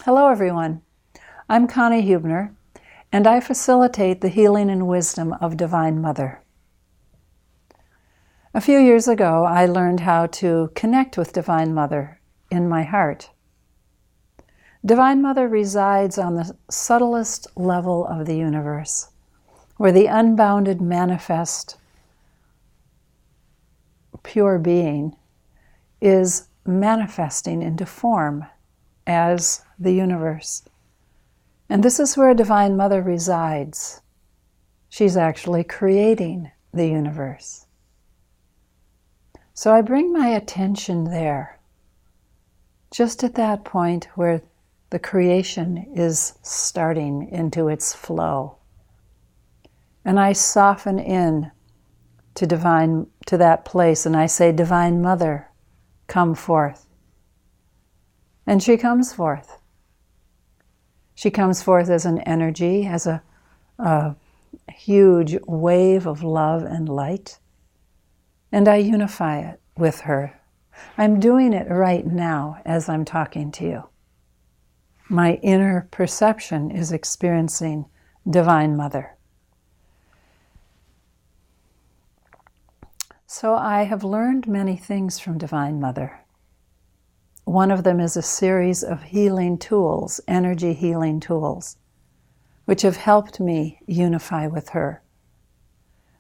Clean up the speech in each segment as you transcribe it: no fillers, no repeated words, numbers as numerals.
Hello everyone, I'm Connie Hubner, and I facilitate the healing and wisdom of Divine Mother. A few years ago, I learned how to connect with Divine Mother in my heart. Divine Mother resides on the subtlest level of the universe, where the unbounded manifest pure being is manifesting into form as the universe. And this is where Divine Mother resides. She's actually creating the universe. So I bring my attention there, just at that point where the creation is starting into its flow. And I soften in to that place, and I say, Divine Mother, come forth. And she comes forth. She comes forth as an energy, as a huge wave of love and light. And I unify it with her. I'm doing it right now as I'm talking to you. My inner perception is experiencing Divine Mother. So I have learned many things from Divine Mother. One of them is a series of healing tools, energy healing tools, which have helped me unify with her.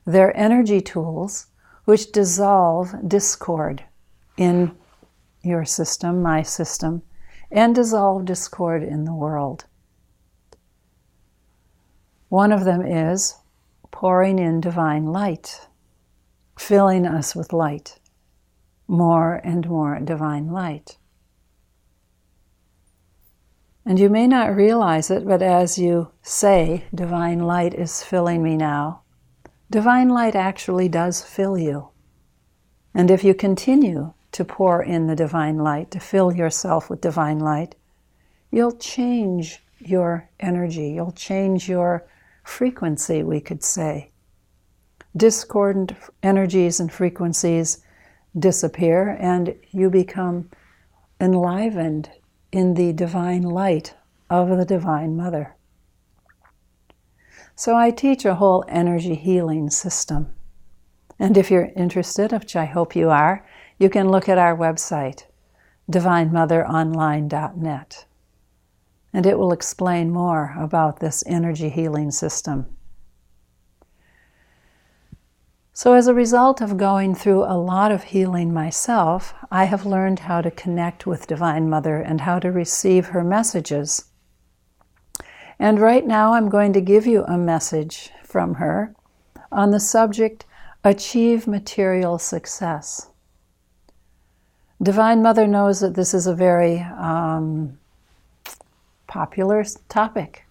They're energy tools which dissolve discord in your system, my system, and dissolve discord in the world. One of them is pouring in divine light, filling us with light, more and more divine light. And you may not realize it, but as you say, divine light is filling me now, divine light actually does fill you. And if you continue to pour in the divine light, to fill yourself with divine light, you'll change your energy, you'll change your frequency, we could say. Discordant energies and frequencies disappear, and you become enlivened in the divine light of the Divine Mother. So I teach a whole energy healing system. And if you're interested, which I hope you are, you can look at our website, divinemotheronline.net. And it will explain more about this energy healing system. So as a result of going through a lot of healing myself, I have learned how to connect with Divine Mother and how to receive her messages. And right now I'm going to give you a message from her on the subject, Achieve Material Success. Divine Mother knows that this is a very popular topic,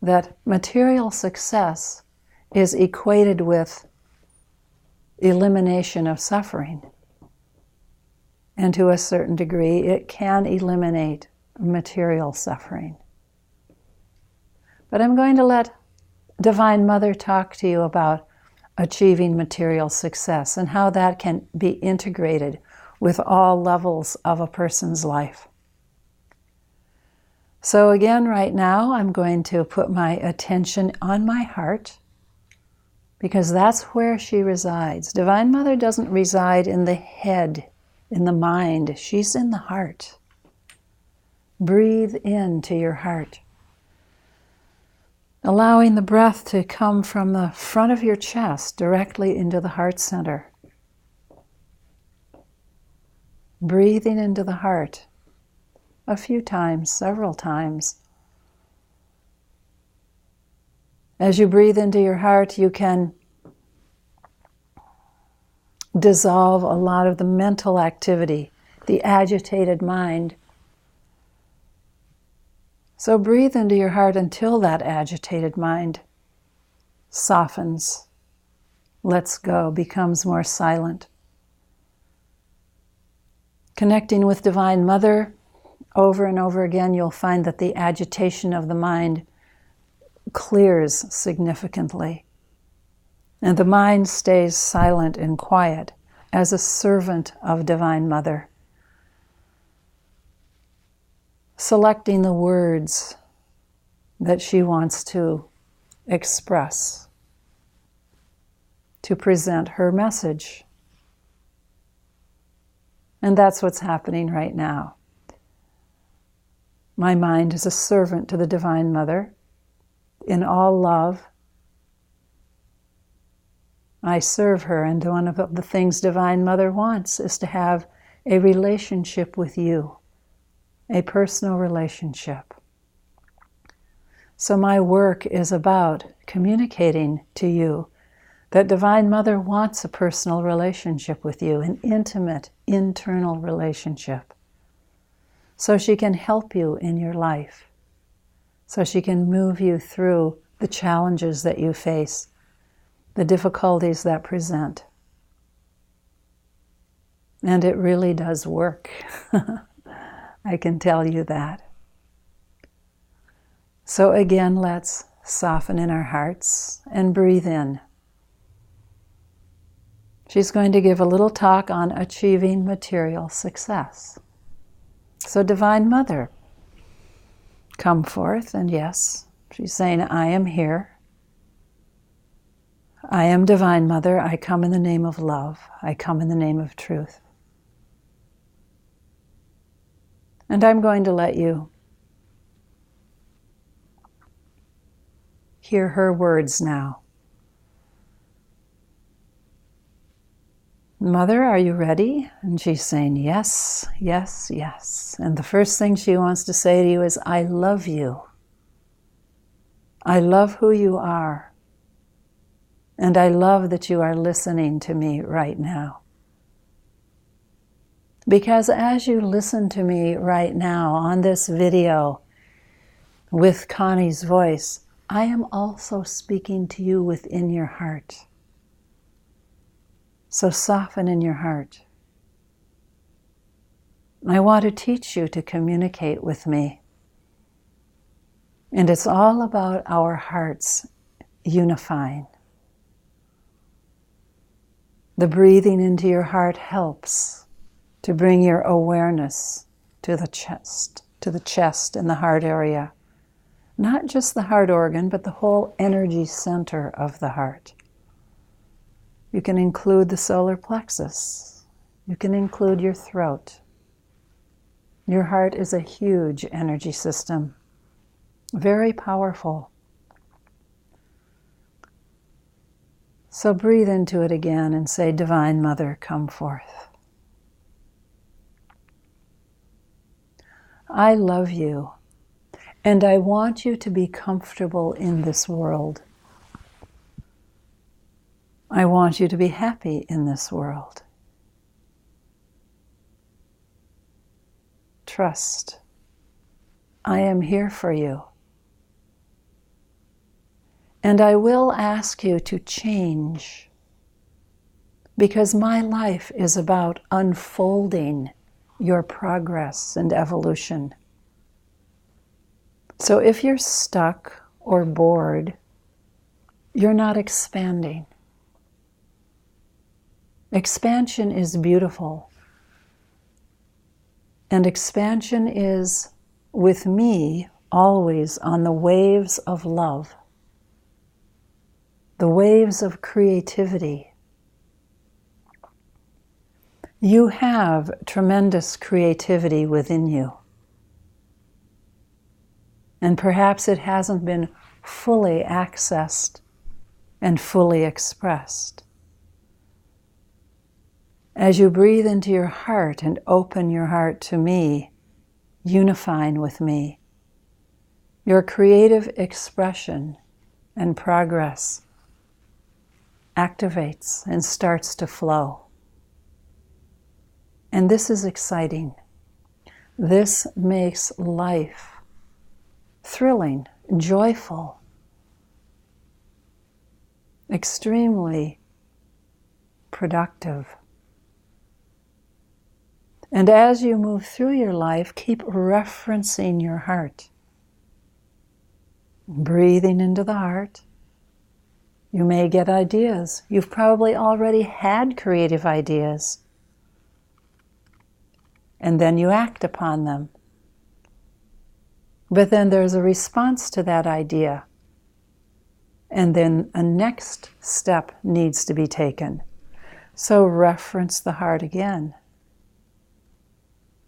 that material success is equated with elimination of suffering. And to a certain degree, it can eliminate material suffering. But I'm going to let Divine Mother talk to you about achieving material success and how that can be integrated with all levels of a person's life. So again, right now, I'm going to put my attention on my heart, because that's where she resides. Divine Mother doesn't reside in the head, in the mind. She's in the heart. Breathe into your heart, allowing the breath to come from the front of your chest directly into the heart center. Breathing into the heart a few times, several times. As you breathe into your heart, you can dissolve a lot of the mental activity, the agitated mind. So breathe into your heart until that agitated mind softens, lets go, becomes more silent. Connecting with Divine Mother over and over again, you'll find that the agitation of the mind clears significantly. And the mind stays silent and quiet as a servant of Divine Mother. selecting the words that she wants to express, to present her message. And that's what's happening right now. My mind is a servant to the Divine Mother. In all love, I serve her, and one of the things Divine Mother wants is to have a relationship with you, a personal relationship. So my work is about communicating to you that Divine Mother wants a personal relationship with you, an intimate, internal relationship, so she can help you in your life, so she can move you through the challenges that you face, the difficulties that present. And it really does work. I can tell you that. So again, let's soften in our hearts and breathe in. She's going to give a little talk on achieving material success. So Divine Mother, come forth, and yes, she's saying, I am here. I am Divine Mother. I come in the name of love. I come in the name of truth. And I'm going to let you hear her words now. Mother, are you ready? And she's saying, yes, yes, yes. And the first thing she wants to say to you is, I love you. I love who you are. And I love that you are listening to me right now. Because as you listen to me right now on this video with Connie's voice, I am also speaking to you within your heart. So soften in your heart. I want to teach you to communicate with me. And it's all about our hearts unifying. The breathing into your heart helps to bring your awareness to the chest and the heart area. Not just the heart organ, but the whole energy center of the heart. You can include the solar plexus. You can include your throat. Your heart is a huge energy system, very powerful. So breathe into it again and say, Divine Mother, come forth. I love you, and I want you to be comfortable in this world. I want you to be happy in this world. Trust. I am here for you. And I will ask you to change, because my life is about unfolding your progress and evolution. So if you're stuck or bored, you're not expanding. Expansion is beautiful. And expansion is, with me, always on the waves of love, the waves of creativity. You have tremendous creativity within you. And perhaps it hasn't been fully accessed and fully expressed. As you breathe into your heart and open your heart to me, unifying with me, your creative expression and progress activates and starts to flow. And this is exciting. This makes life thrilling, joyful, extremely productive. And as you move through your life, keep referencing your heart. Breathing into the heart. You may get ideas. You've probably already had creative ideas. And then you act upon them. But then there's a response to that idea. And then a next step needs to be taken. So reference the heart again.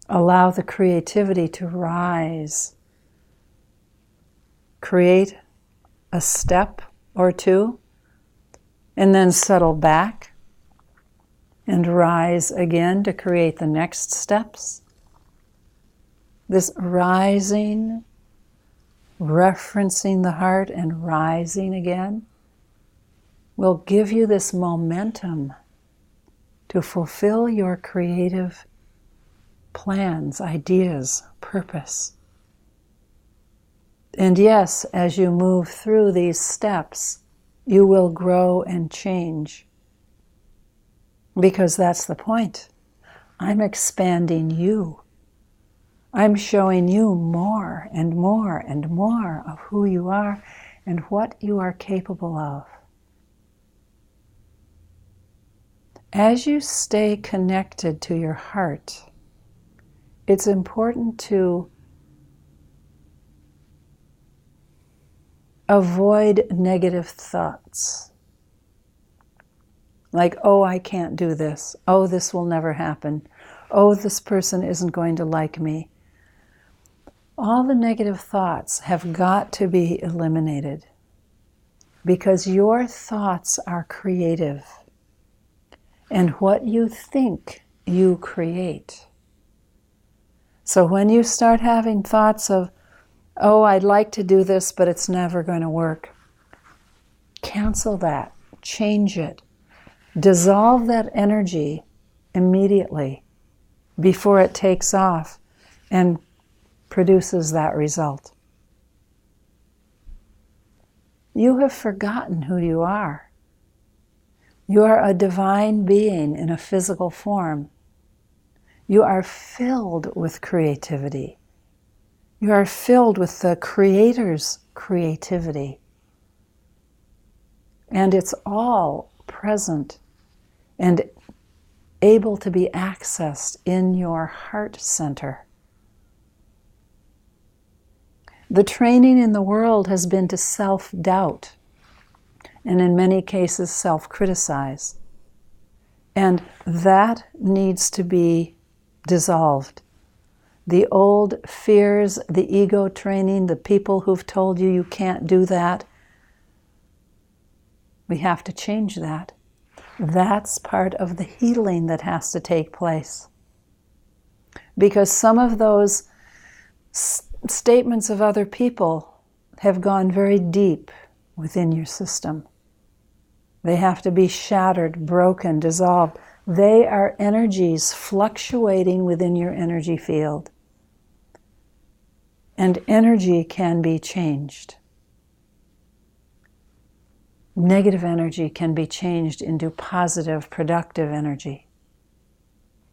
Allow the creativity to rise. Create a step or two, and then settle back and rise again to create the next steps. This rising, referencing the heart and rising again will give you this momentum to fulfill your creative plans, ideas, purpose. And yes, as you move through these steps, you will grow and change. Because that's the point. I'm expanding you. I'm showing you more and more and more of who you are and what you are capable of. As you stay connected to your heart, it's important to avoid negative thoughts. Like, oh, I can't do this. Oh, this will never happen. Oh, this person isn't going to like me. All the negative thoughts have got to be eliminated because your thoughts are creative. And what you think, you create. So when you start having thoughts of, oh, I'd like to do this, but it's never going to work, cancel that, change it, dissolve that energy immediately before it takes off and produces that result. You have forgotten who you are. You are a divine being in a physical form. You are filled with creativity. You are filled with the Creator's creativity. And it's all present and able to be accessed in your heart center. The training in the world has been to self-doubt, and in many cases self-criticize. And that needs to be dissolved. The old fears, the ego training, the people who've told you you can't do that, we have to change that. That's part of the healing that has to take place. Because some of those statements of other people have gone very deep within your system. They have to be shattered, broken, dissolved. They are energies fluctuating within your energy field. And energy can be changed. Negative energy can be changed into positive, productive energy.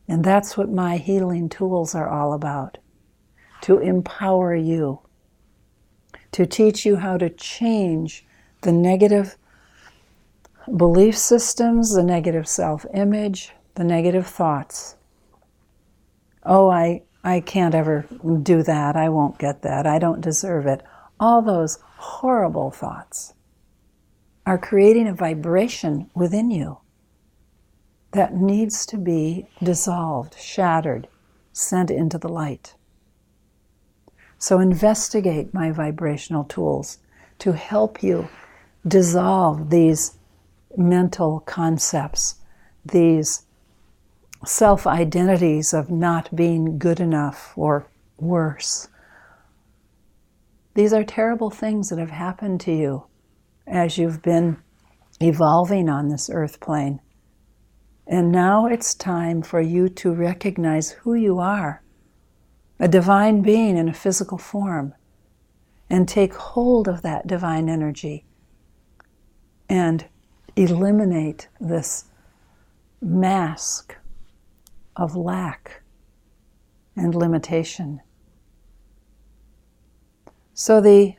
And that's what my healing tools are all about. To empower you. To teach you how to change the negative belief systems, the negative self-image, the negative thoughts. Oh, I can't ever do that. I won't get that. I don't deserve it. All those horrible thoughts are creating a vibration within you that needs to be dissolved, shattered, sent into the light. So investigate my vibrational tools to help you dissolve these mental concepts, these self-identities of not being good enough or worse. These are terrible things that have happened to you as you've been evolving on this earth plane. And now it's time for you to recognize who you are, a divine being in a physical form, and take hold of that divine energy and eliminate this mask of lack and limitation. So the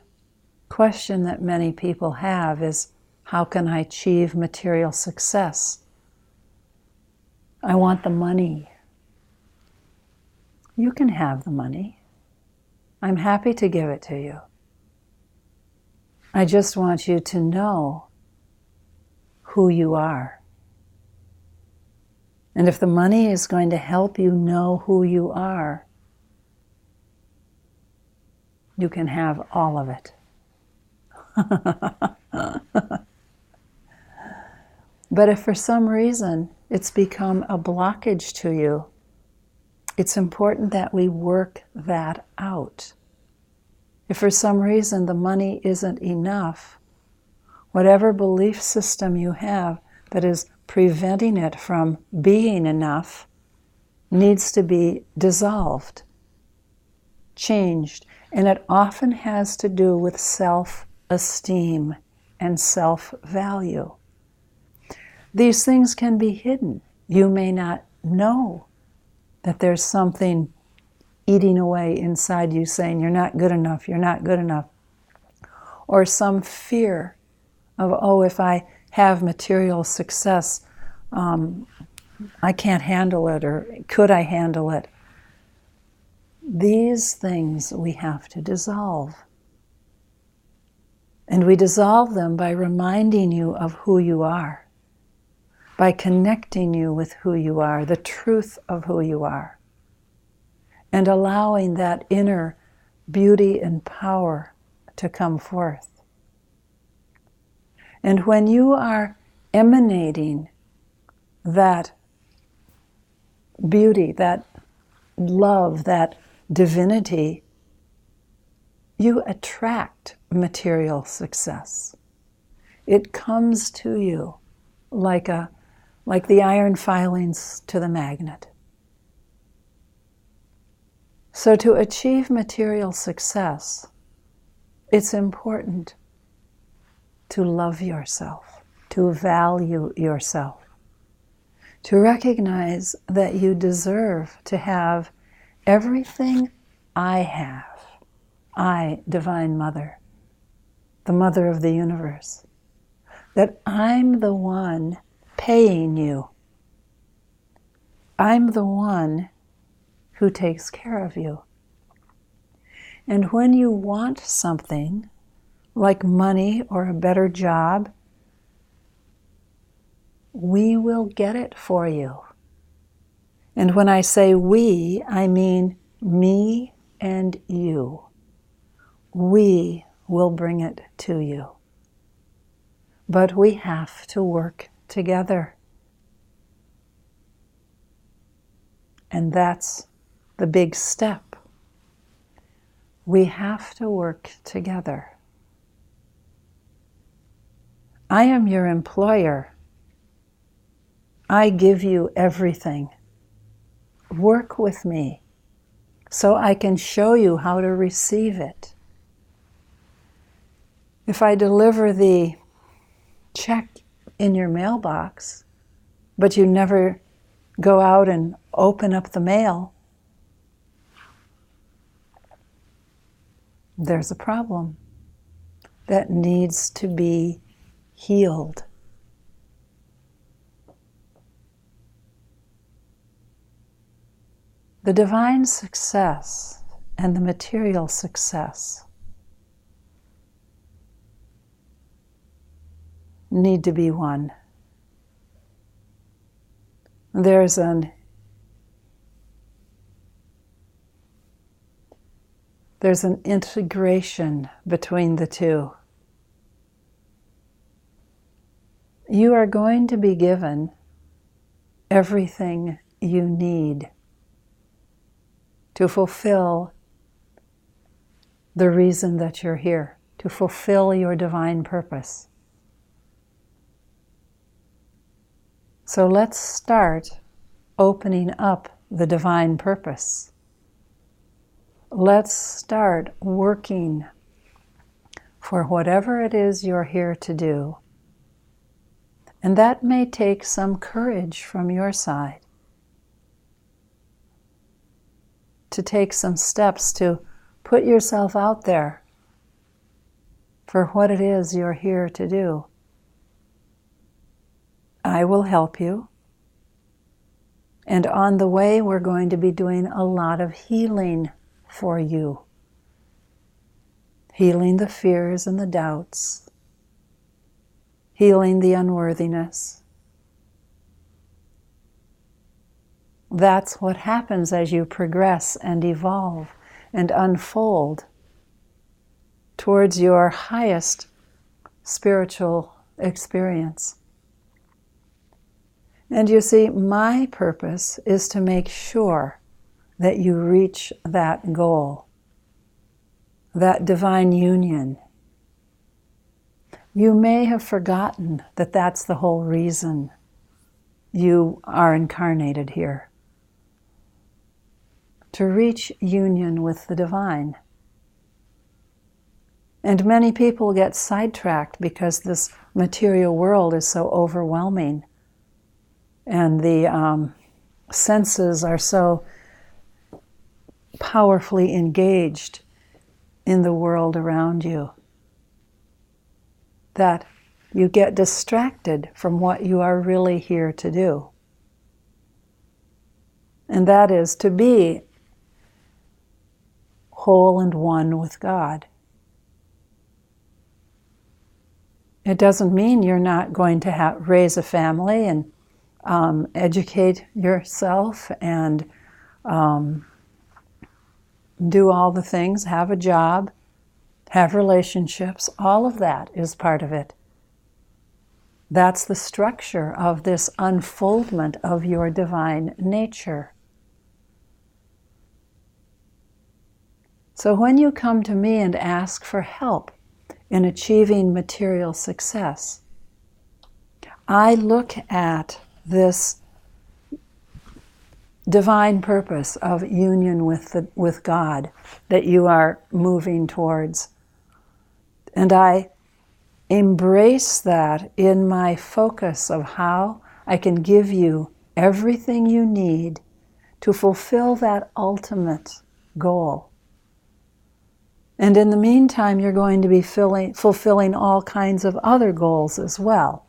question that many people have is, how can I achieve material success? I want the money. You can have the money. I'm happy to give it to you. I just want you to know who you are. And if the money is going to help you know who you are, you can have all of it. But if for some reason it's become a blockage to you, it's important that we work that out. If for some reason the money isn't enough, whatever belief system you have that is preventing it from being enough needs to be dissolved, changed. And it often has to do with self-esteem and self-value. These things can be hidden. You may not know that there's something eating away inside you saying, you're not good enough, you're not good enough. Or some fear of, oh, if I have material success, I can't handle it, or could I handle it? These things we have to dissolve. And we dissolve them by reminding you of who you are, by connecting you with who you are, the truth of who you are, and allowing that inner beauty and power to come forth. And when you are emanating that beauty, that love, that divinity, you attract material success. It comes to you like the iron filings to the magnet. So to achieve material success, it's important to love yourself, to value yourself, to recognize that you deserve to have everything I have. I, Divine Mother, the Mother of the universe, that I'm the one paying you. I'm the one who takes care of you. And when you want something, like money or a better job, we will get it for you. And when I say we, I mean me and you. We will bring it to you. But we have to work together. And that's the big step. We have to work together. I am your employer. I give you everything. Work with me so I can show you how to receive it. If I deliver the check in your mailbox, but you never go out and open up the mail, there's a problem that needs to be healed. The divine success and the material success need to be one. There's an integration between the two. You are going to be given everything you need to fulfill the reason that you're here, to fulfill your divine purpose. So let's start opening up the divine purpose. Let's start working for whatever it is you're here to do. And that may take some courage from your side to take some steps to put yourself out there for what it is you're here to do. I will help you. And on the way, we're going to be doing a lot of healing for you healing the fears and the doubts, healing the unworthiness. That's what happens as you progress and evolve and unfold towards your highest spiritual experience. And you see, my purpose is to make sure that you reach that goal, that divine union. You may have forgotten that that's the whole reason you are incarnated here, to reach union with the divine. And many people get sidetracked because this material world is so overwhelming and the senses are so powerfully engaged in the world around you that you get distracted from what you are really here to do. And that is to be whole and one with God. It doesn't mean you're not going to raise a family and educate yourself and do all the things, have a job, have relationships. All of that is part of it. That's the structure of this unfoldment of your divine nature. So when you come to me and ask for help in achieving material success, I look at this divine purpose of union with God that you are moving towards. And I embrace that in my focus of how I can give you everything you need to fulfill that ultimate goal. And in the meantime, you're going to be fulfilling all kinds of other goals as well.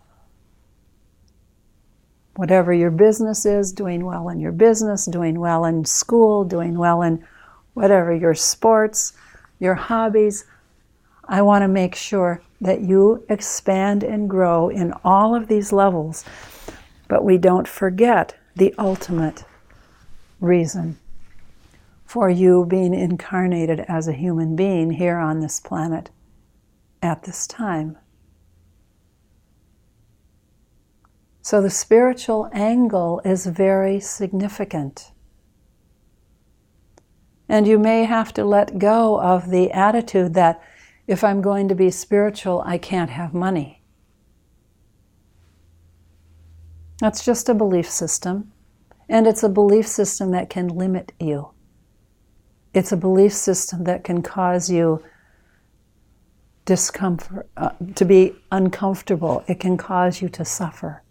Whatever your business is, doing well in your business, doing well in school, doing well in whatever your sports, your hobbies. I want to make sure that you expand and grow in all of these levels, but we don't forget the ultimate reason for you being incarnated as a human being here on this planet at this time. So the spiritual angle is very significant. And you may have to let go of the attitude that if I'm going to be spiritual, I can't have money. That's just a belief system, and it's a belief system that can limit you. It's a belief system that can cause you discomfort, to be uncomfortable. It can cause you to suffer.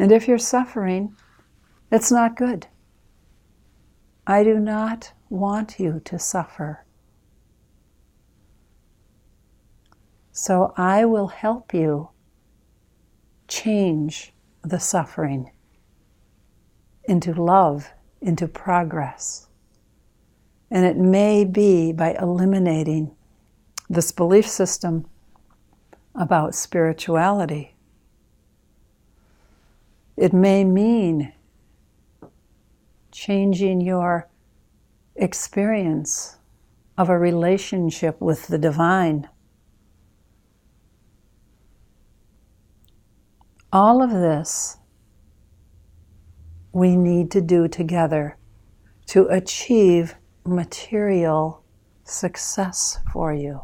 And if you're suffering, it's not good. I do not want you to suffer. So I will help you change the suffering into love, into progress. And it may be by eliminating this belief system about spirituality. It may mean changing your experience of a relationship with the divine. All of this we need to do together to achieve material success for you.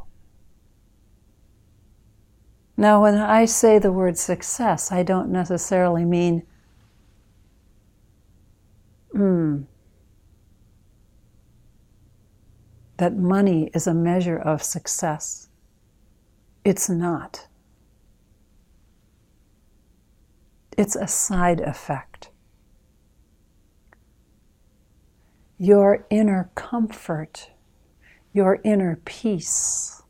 Now, when I say the word success, I don't necessarily mean that money is a measure of success. It's not. It's a side effect. Your inner comfort, your inner peace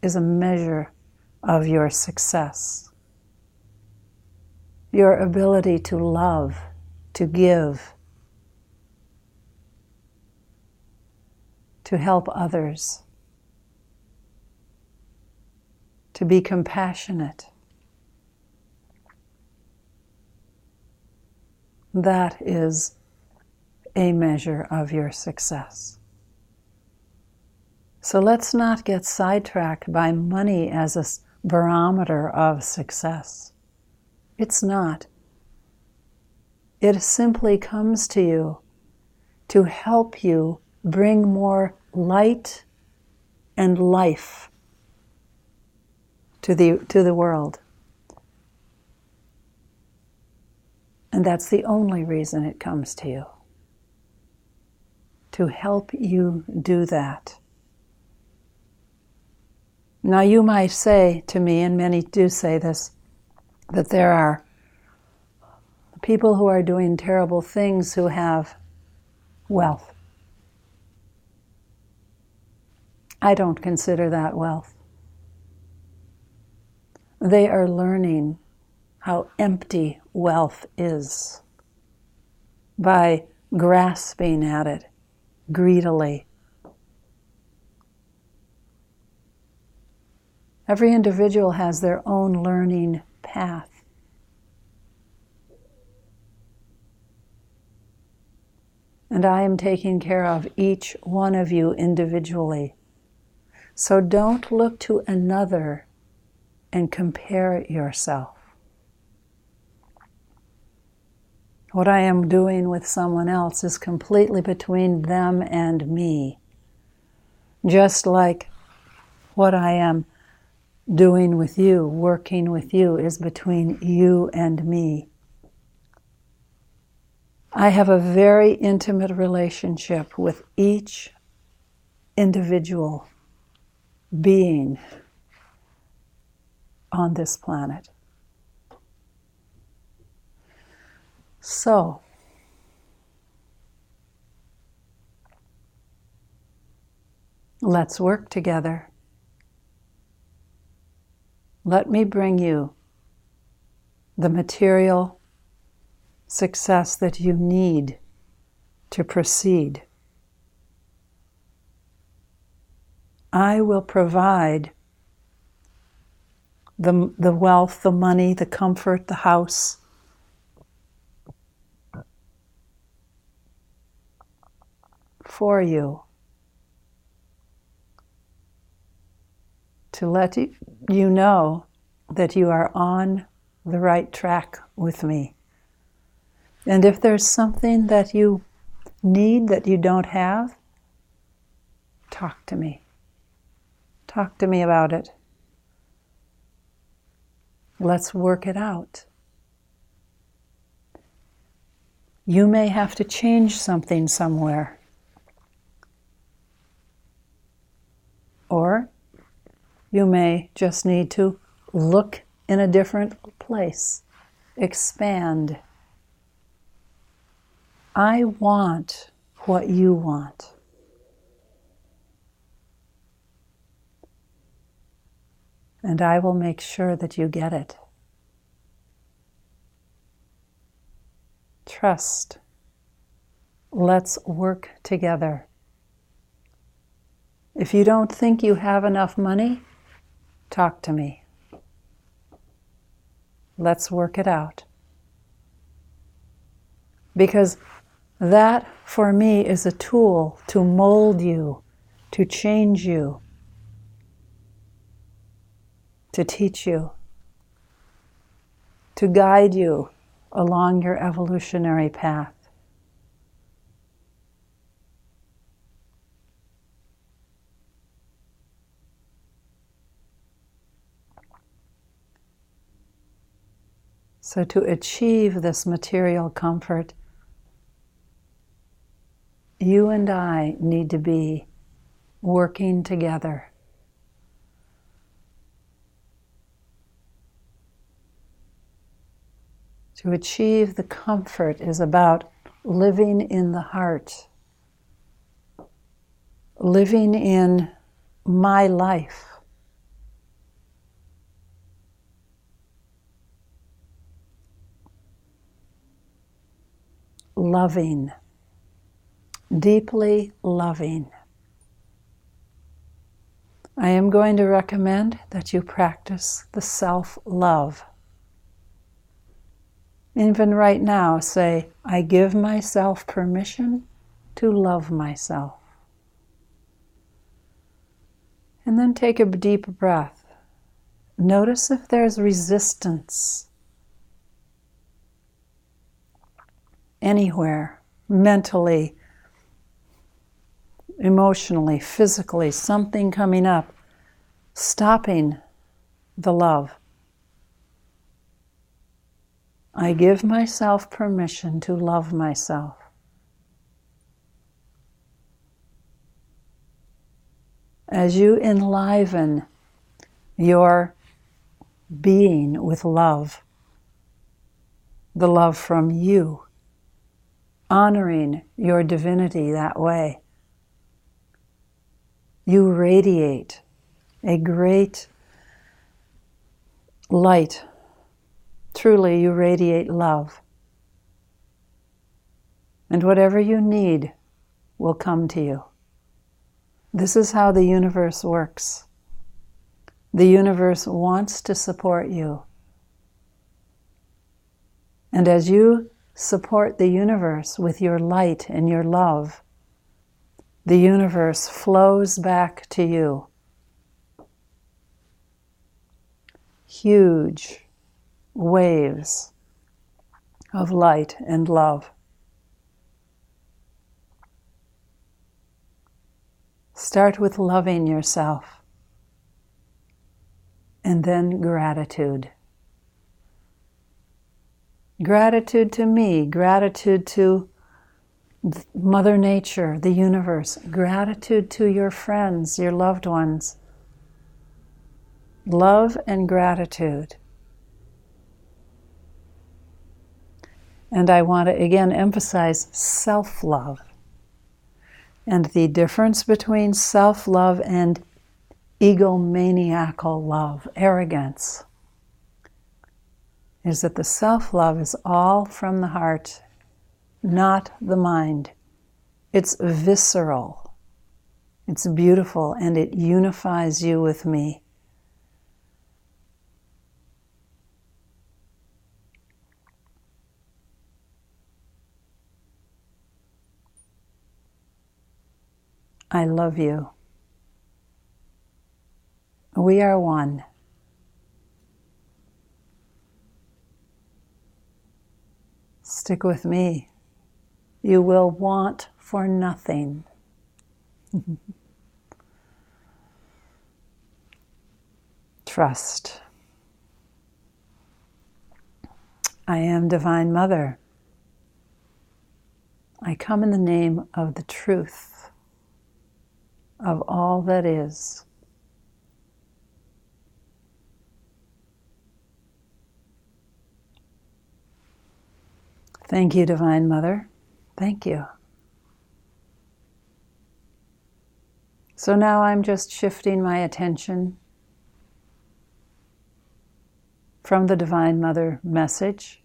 is a measure of your success. Your ability to love, to give to help others, to be compassionate. That is a measure of your success. So let's not get sidetracked by money as a barometer of success. It's not. It simply comes to you to help you bring more light and life to the world. And that's the only reason it comes to you. To help you do that. Now you might say to me, and many do say this, that there are people who are doing terrible things who have wealth. I don't consider that wealth. They are learning how empty wealth is by grasping at it greedily. Every individual has their own learning path. And I am taking care of each one of you individually. So don't look to another and compare yourself. What I am doing with someone else is completely between them and me. Just like what I am doing with you, working with you, is between you and me. I have a very intimate relationship with each individual being on this planet. So, let's work together. Let me bring you the material success that you need to proceed. I will provide the wealth, the money, the comfort, the house, for you, to let you know that you are on the right track with me. And if there's something that you need that you don't have, talk to me. Talk to me about it. Let's work it out. You may have to change something somewhere. Or you may just need to look in a different place, expand. I want what you want. And I will make sure that you get it. Trust. Let's work together. If you don't think you have enough money, talk to me. Let's work it out. Because that, for me, is a tool to mold you, to change you, to teach you, to guide you along your evolutionary path. So to achieve this material comfort, you and I need to be working together. To achieve the comfort is about living in the heart, living in my life. Loving, deeply loving. I am going to recommend that you practice the self-love. Even right now, say, I give myself permission to love myself. And then take a deep breath. Notice if there's resistance anywhere, mentally, emotionally, physically, something coming up, stopping the love. I give myself permission to love myself. As you enliven your being with love, the love from you, honoring your divinity that way, you radiate a great light. Truly, you radiate love. And whatever you need will come to you. This is how the universe works. The universe wants to support you. And as you support the universe with your light and your love, the universe flows back to you. Huge waves of light and love. Start with loving yourself, and then gratitude. Gratitude to me, gratitude to Mother Nature, the universe, gratitude to your friends, your loved ones. Love and gratitude. And I want to again emphasize self-love. And the difference between self-love and egomaniacal love, arrogance, is that the self-love is all from the heart, not the mind. It's visceral. It's beautiful, and it unifies you with me. I love you. We are one. Stick with me. You will want for nothing. Trust. I am Divine Mother. I come in the name of the truth of all that is. Thank you, Divine Mother. Thank you. So now I'm just shifting my attention from the Divine Mother message.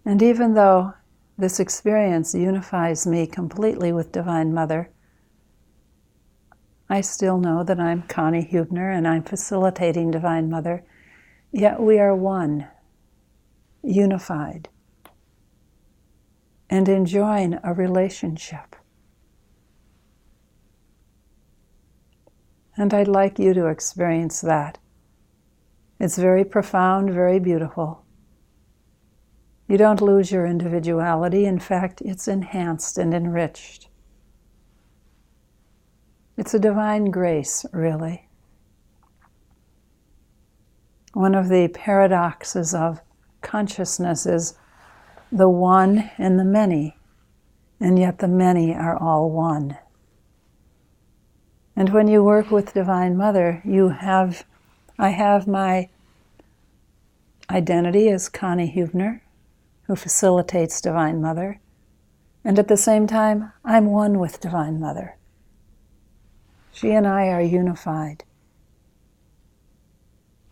And even though this experience unifies me completely with Divine Mother, I still know that I'm Connie Hubner and I'm facilitating Divine Mother, yet we are one, unified, and enjoying a relationship. And I'd like you to experience that. It's very profound, very beautiful. You don't lose your individuality. In fact, it's enhanced and enriched. It's a divine grace, really. One of the paradoxes of consciousness is the one and the many, and yet the many are all one. And when you work with Divine Mother, I have my identity as Connie Hubner, who facilitates Divine Mother, and at the same time, I'm one with Divine Mother. She and I are unified.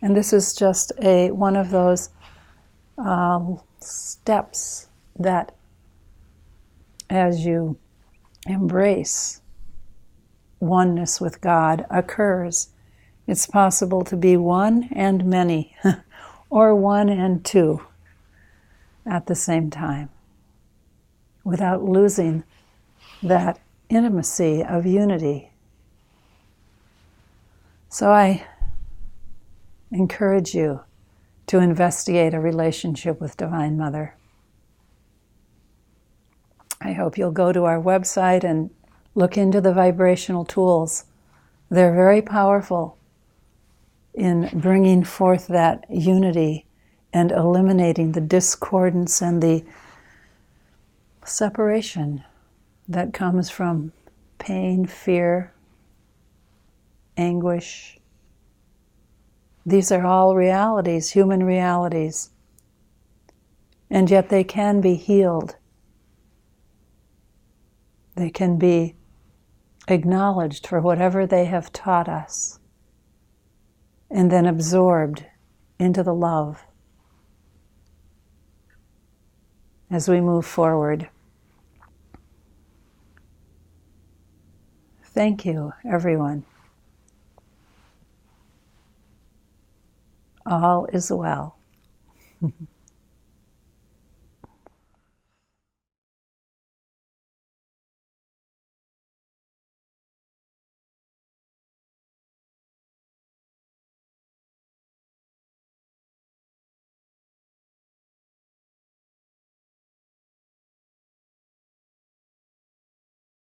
And this is just one of those steps that as you embrace oneness with God occurs. It's possible to be one and many, or one and two at the same time, without losing that intimacy of unity. So I encourage you to investigate a relationship with Divine Mother. I hope you'll go to our website and look into the vibrational tools. They're very powerful in bringing forth that unity and eliminating the discordance and the separation that comes from pain, fear, anguish. These are all realities, human realities, and yet they can be healed. They can be acknowledged for whatever they have taught us, and then absorbed into the love as we move forward. Thank you, everyone. All is well.